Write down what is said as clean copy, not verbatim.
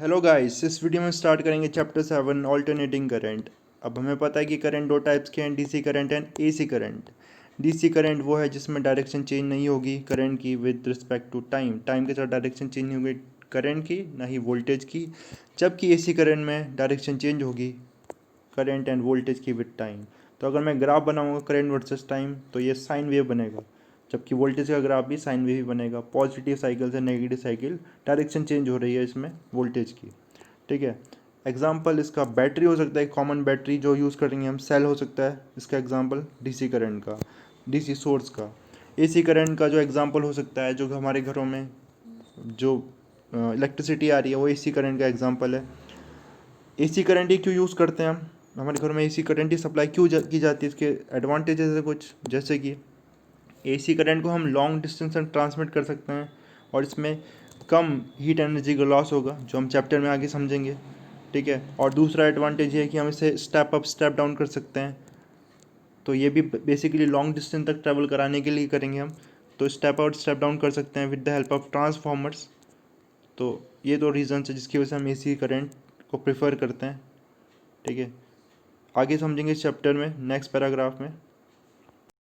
Hello guys, इस video में start करेंगे चैप्टर 7 ऑल्टरनेटिंग करंट। अब हमें पता है कि करंट दो टाइप्स के हैं, DC current and AC current. DC current वो है जिसमें डायरेक्शन चेंज नहीं होगी करंट की with respect to time, time के साथ डायरेक्शन चेंज नहीं होगी करंट की, ना ही वोल्टेज की। जबकि एसी करंट में डायरेक्शन चेंज होगी करंट एंड वोल्टेज की विद टाइम। तो अगर मैं ग्राफ बनाऊंगा करंट वर्सेस टाइम तो ये साइन वेव बनेगा, जबकि वोल्टेज का ग्राफ भी साइन वेव ही बनेगा। पॉजिटिव साइकिल से नेगेटिव साइकिल, डायरेक्शन चेंज हो रही है इसमें वोल्टेज की। ठीक है। एग्जाम्पल इसका बैटरी हो सकता है, कॉमन बैटरी जो यूज़ करेंगे हम। सेल हो सकता है इसका एग्जाम्पल डीसी करंट का, डीसी सोर्स का। एसी करंट का जो एग्जाम्पल हो सकता है, जो हमारे घरों में जो इलेक्ट्रिसिटी आ रही है वो एसी करंट का एग्जाम्पल है। एसी करंट ही क्यों यूज़ करते हैं हम, हमारे घर में एसी करंट ही सप्लाई क्यों की जाती है, इसके एडवांटेजेस है कुछ। जैसे कि एसी करंट को हम लॉन्ग डिस्टेंस तक ट्रांसमिट कर सकते हैं और इसमें कम हीट एनर्जी का लॉस होगा, जो हम चैप्टर में आगे समझेंगे। ठीक है। और दूसरा एडवांटेज ये है कि हम इसे स्टेप अप स्टेप डाउन कर सकते हैं। तो ये भी बेसिकली लॉन्ग डिस्टेंस तक ट्रैवल कराने के लिए करेंगे हम। तो स्टेप आउट स्टेप डाउन कर सकते हैं with the help of transformers. तो ये दो रीज़न्स है जिसकी वजह से हम एसी करंट को प्रेफर करते हैं। ठीक है। आगे समझेंगे इस चैप्टर में नेक्स्ट पैराग्राफ में।